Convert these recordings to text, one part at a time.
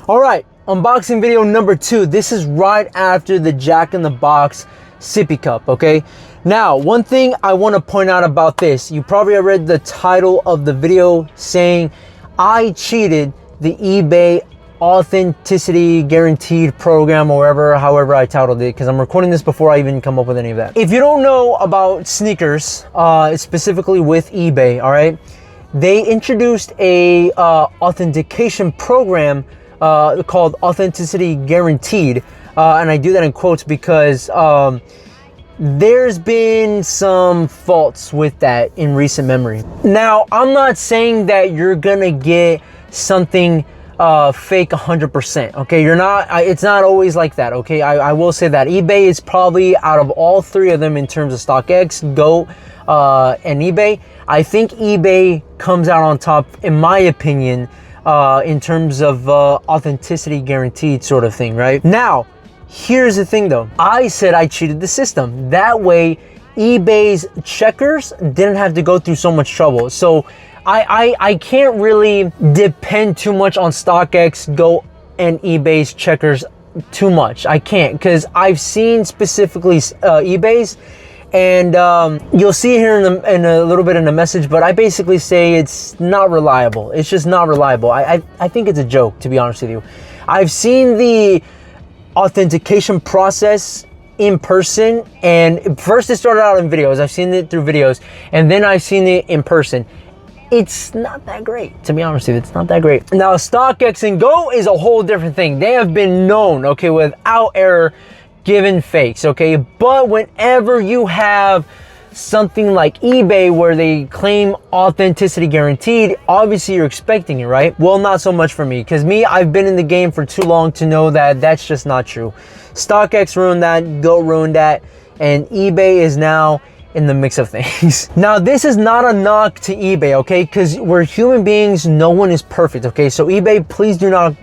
All right, unboxing video number 2. This is right after the Jack in the Box sippy cup, okay? Now, one thing I want to point out about this, you probably read the title of the video saying I cheated the eBay authenticity guaranteed program, or however I titled it, because I'm recording this before I even come up with any of that. If you don't know about sneakers, specifically with eBay, all right, they introduced a authentication program called Authenticity Guaranteed, and I do that in quotes because there's been some faults with that in recent memory. Now, I'm not saying that you're gonna get something fake 100%, okay? You're not, it's not always like that, okay? I will say that eBay is probably, out of all three of them in terms of StockX, GOAT, and eBay, I think eBay comes out on top, in my opinion, in terms of authenticity guaranteed sort of thing, right? Now, here's the thing though. I said I cheated the system. That way, eBay's checkers didn't have to go through so much trouble. So I can't really depend too much on StockX, GOAT, and eBay's checkers too much. I can't, because I've seen specifically eBay's, and you'll see here in a little bit in the message, but I basically say it's not reliable. It's just not reliable. I think it's a joke, to be honest with you. I've seen the authentication process in person, and first it started out in videos. I've seen it through videos, and then I've seen it in person. It's not that great, to be honest with you. It's not that great. Now, StockX and GOAT is a whole different thing. They have been known, okay, without error, given fakes, okay? But whenever you have something like eBay where they claim authenticity guaranteed, obviously you're expecting it, right? Well, not so much for me, because I've been in the game for too long to know that that's just not true. StockX ruined that, GOAT ruined that, and eBay is now in the mix of things. Now, this is not a knock to eBay, okay? Because we're human beings, no one is perfect, okay? So eBay, please do not,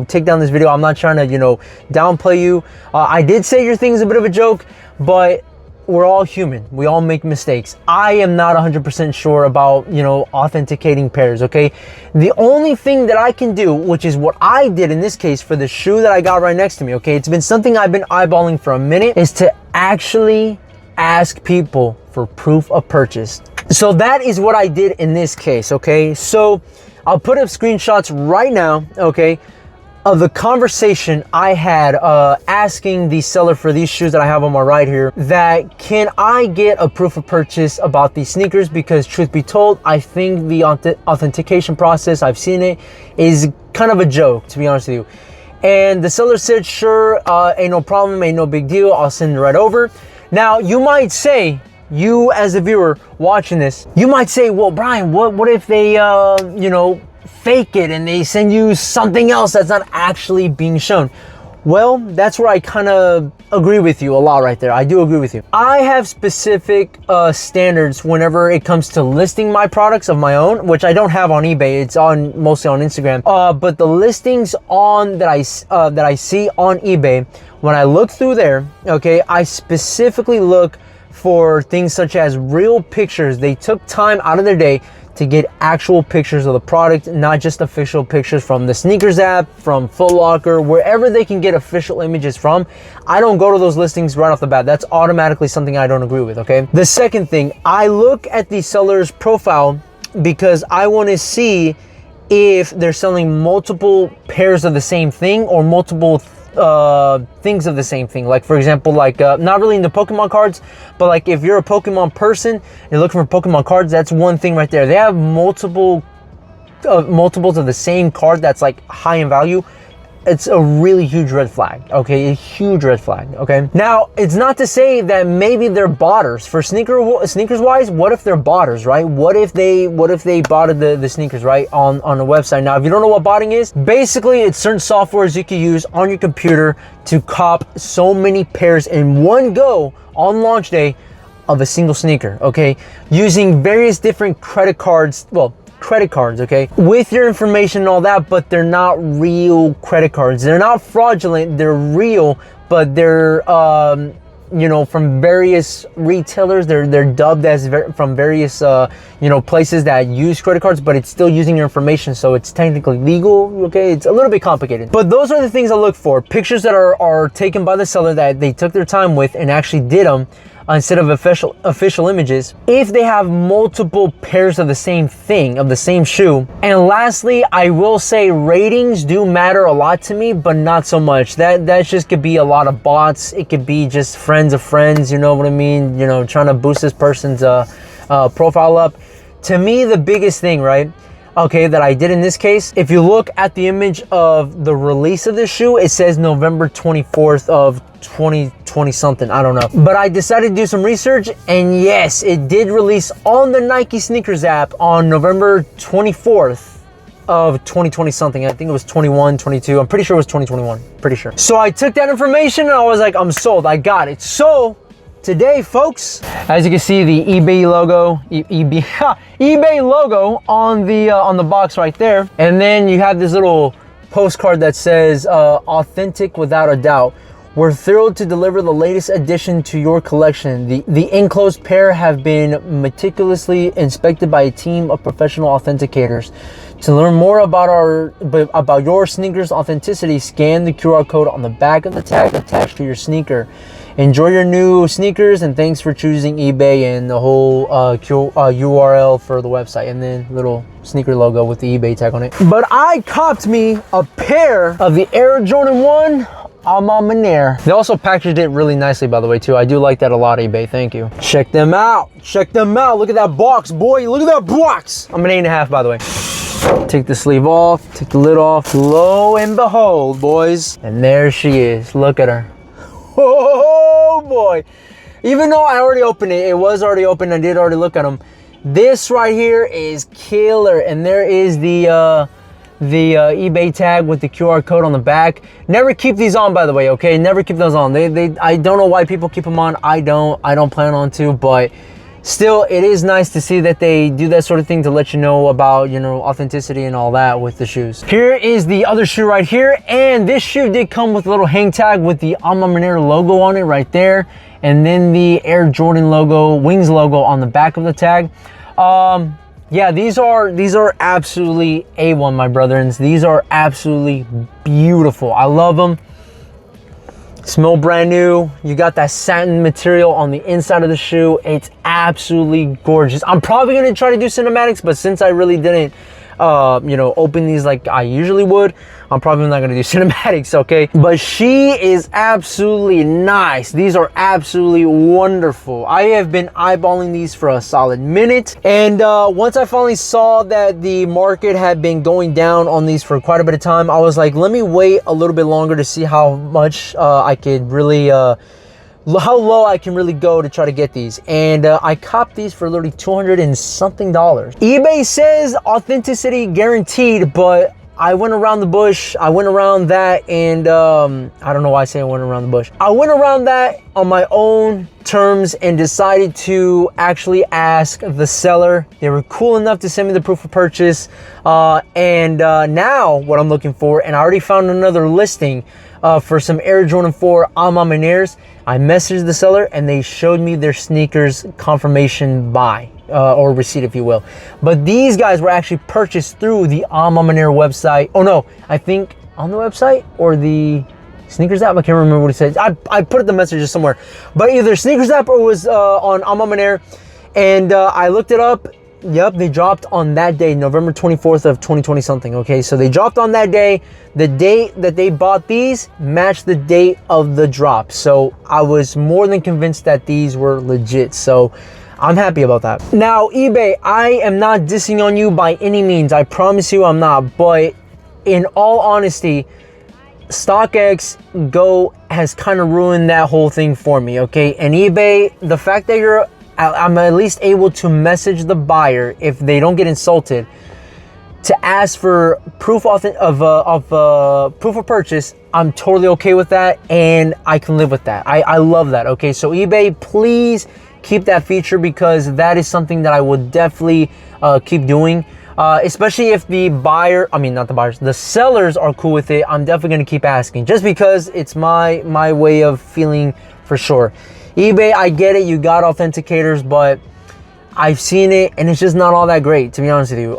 take down this video. I'm not trying to, downplay you. I did say your thing is a bit of a joke, but we're all human. We all make mistakes. I am not 100% sure about, authenticating pairs, okay? The only thing that I can do, which is what I did in this case for the shoe that I got right next to me, okay? It's been something I've been eyeballing for a minute, is to actually ask people for proof of purchase. So that is what I did in this case, okay? So I'll put up screenshots right now, okay, of the conversation I had asking the seller for these shoes that I have on my right here, that can I get a proof of purchase about these sneakers? Because truth be told, I think the authentication process, I've seen it, is kind of a joke, to be honest with you. And the seller said, sure, ain't no problem, ain't no big deal, I'll send it right over. Now, you might say, you as a viewer watching this, you might say, well, Brian, what if they, fake it and they send you something else that's not actually being shown? Well, that's where I kind of agree with you a lot right there. I do agree with you. I have specific standards whenever it comes to listing my products of my own, which I don't have on eBay. It's mostly on Instagram. But the listings that I see on eBay, when I look through there, okay, I specifically look for things such as real pictures. They took time out of their day to get actual pictures of the product, not just official pictures from the sneakers app, from Foot Locker, wherever they can get official images from. I don't go to those listings right off the bat. That's automatically something I don't agree with, okay? The second thing, I look at the seller's profile because I want to see if they're selling multiple pairs of the same thing or multiple things of the same thing. Like, for example, like not really into Pokemon cards, but like if you're a Pokemon person, you're looking for Pokemon cards, that's one thing right there. They have multiples of the same card that's like high in value. It's a really huge red flag, okay? A huge red flag, okay? Now, it's not to say that maybe they're botters. For sneakers wise, what if they're botters, right? What if they botted the sneakers, right, on the website? Now, if you don't know what botting is, basically it's certain softwares you can use on your computer to cop so many pairs in one go on launch day of a single sneaker, okay? Using various different credit cards, okay, with your information and all that, but they're not real credit cards. They're not fraudulent, they're real, but they're you know, from various retailers. They're dubbed as from various you know, places that use credit cards, but it's still using your information, so it's technically legal. Okay, it's a little bit complicated, but those are the things I look for. Pictures that are taken by the seller, that they took their time with and actually did them instead of official images. If they have multiple pairs of the same thing, of the same shoe. And lastly, I will say ratings do matter a lot to me, but not so much. That just could be a lot of bots. It could be just friends of friends, you know what I mean? You know, trying to boost this person's profile up. To me, the biggest thing, right, okay, that I did in this case, if you look at the image of the release of this shoe, it says November 24th of 2020 something, I don't know. But I decided to do some research, and yes, it did release on the Nike sneakers app on November 24th of 2020 something. I think it was 21, 22. I'm pretty sure it was 2021, pretty sure. So I took that information and I was like, I'm sold, I got it. So today, folks, as you can see, the eBay logo, eBay logo on the box right there, and then you have this little postcard that says authentic without a doubt. We're thrilled to deliver the latest addition to your collection. The enclosed pair have been meticulously inspected by a team of professional authenticators. To learn more about your sneaker's authenticity, scan the QR code on the back of the tag attached to your sneaker. Enjoy your new sneakers, and thanks for choosing eBay, and the whole URL for the website, and then little sneaker logo with the eBay tag on it. But I copped me a pair of the Air Jordan 1 Alma Mater. They also packaged it really nicely, by the way, too. I do like that a lot, eBay. Thank you. Check them out. Check them out. Look at that box, boy. Look at that box. I'm an 8.5, by the way. Take the sleeve off. Take the lid off. Lo and behold, boys. And there she is. Look at her. Oh boy. Even though I already opened it, it was already open, I did already look at them. This right here is killer, and there is the eBay tag with the QR code on the back. Never keep these on, by the way, okay? Never keep those on. I don't know why people keep them on. I don't plan on to, but still, it is nice to see that they do that sort of thing to let you know about, you know, authenticity and all that with the shoes. Here is the other shoe right here, and this shoe did come with a little hang tag with the Alma Mater logo on it right there, and then the Air Jordan logo, Wings logo on the back of the tag. Yeah, these are absolutely A1, my brethren. These are absolutely beautiful. I love them. Smell brand new. You got that satin material on the inside of the shoe. It's absolutely gorgeous. I'm probably gonna try to do cinematics, but since I really didn't you know, open these like I usually would, I'm probably not gonna do cinematics, okay? But she is absolutely nice. These are absolutely wonderful. I have been eyeballing these for a solid minute, and once I finally saw that the market had been going down on these for quite a bit of time, I was like, let me wait a little bit longer to see how much I could really how low I can really go to try to get these. And I copped these for literally $200 and something. eBay says authenticity guaranteed, but I went around the bush. I went around that, and I don't know why I say I went around the bush. I went around that on my own terms and decided to actually ask the seller. They were cool enough to send me the proof of purchase. And now what I'm looking for, and I already found another listing for some Air Jordan 4 Alma Maters. I messaged the seller, and they showed me their sneakers confirmation buy. Or receipt, if you will. But these guys were actually purchased through the Alma Mater website. Oh no, I think on the website or the sneakers app. I can't remember what it said. I put the messages somewhere. But either sneakers app or it was on Alma Mater. And I looked it up. Yep, they dropped on that day, November 24th of 2020 something. Okay, so they dropped on that day. The date that they bought these matched the date of the drop. So I was more than convinced that these were legit. So I'm happy about that. Now, eBay, I am not dissing on you by any means. I promise you I'm not. But in all honesty, StockX Go has kind of ruined that whole thing for me, okay? And eBay, the fact that I'm at least able to message the buyer if they don't get insulted to ask for proof of proof of purchase, I'm totally okay with that, and I can live with that. I love that, okay? So eBay, please keep that feature, because that is something that I would definitely keep doing. Especially if the buyer, I mean, not the buyers, the sellers are cool with it. I'm definitely gonna keep asking, just because it's my way of feeling for sure. eBay, I get it, you got authenticators, but I've seen it and it's just not all that great, to be honest with you.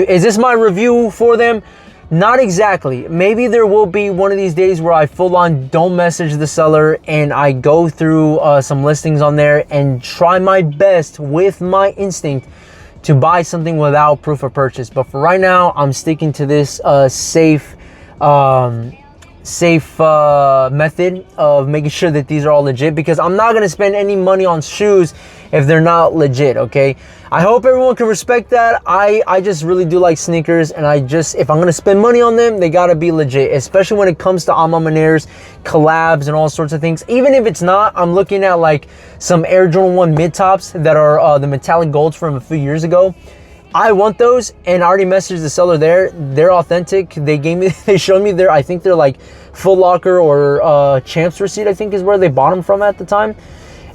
Is this my review for them? Not exactly. Maybe there will be one of these days where I full on don't message the seller and I go through some listings on there and try my best with my instinct to buy something without proof of purchase. But for right now, I'm sticking to this safe method of making sure that these are all legit, because I'm not going to spend any money on shoes if they're not legit. Okay, I hope everyone can respect that. I just really do like sneakers, and if I'm going to spend money on them, they got to be legit, especially when it comes to Alma Maner's collabs and all sorts of things. Even if it's not, I'm looking at like some Air Jordan 1 mid tops that are the metallic golds from a few years ago. I want those, and I already messaged the seller there. They're authentic. They showed me I think they're like Foot Locker or Champs receipt, I think is where they bought them from at the time.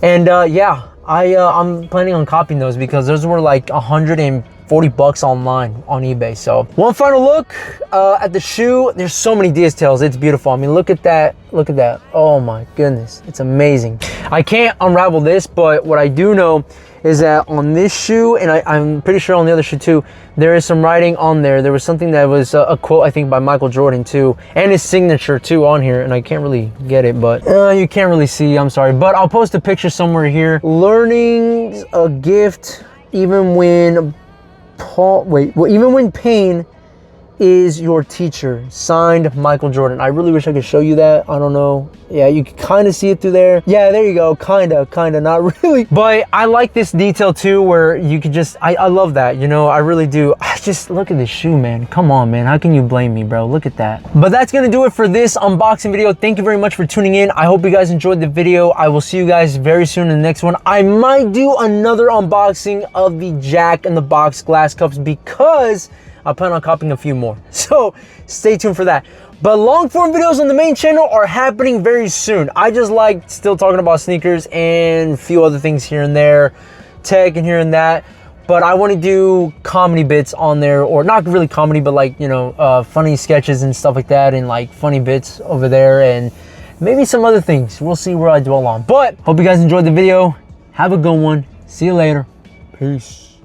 And yeah, I'm planning on copying those because those were like $140 online on eBay. So one final look at the shoe. There's so many details. It's beautiful. I mean, look at that. Look at that. Oh my goodness. It's amazing. I can't unravel this, but what I do know is that on this shoe, and I'm pretty sure on the other shoe too, there is some writing on there. There was something that was a quote, I think, by Michael Jordan too, and his signature too on here, and I can't really get it, but you can't really see, I'm sorry, but I'll post a picture somewhere here. Learning's a gift even when even when pain is your teacher. Signed, Michael Jordan. I really wish I could show you that. I don't know. Yeah, you can kind of see it through there. Yeah, there you go. Kind of, not really. But I like this detail too, where you could just, I love that, you know, I really do. I just, look at this shoe, man. Come on, man. How can you blame me, bro? Look at that. But that's going to do it for this unboxing video. Thank you very much for tuning in. I hope you guys enjoyed the video. I will see you guys very soon in the next one. I might do another unboxing of the Jack in the Box glass cups because I plan on copying a few more. So stay tuned for that. But long form videos on the main channel are happening very soon. I just like still talking about sneakers and a few other things here and there, tech and here and that. But I want to do comedy bits on there, or not really comedy, but like, you know, funny sketches and stuff like that, and like funny bits over there, and maybe some other things. We'll see where I dwell on. But hope you guys enjoyed the video. Have a good one. See you later. Peace.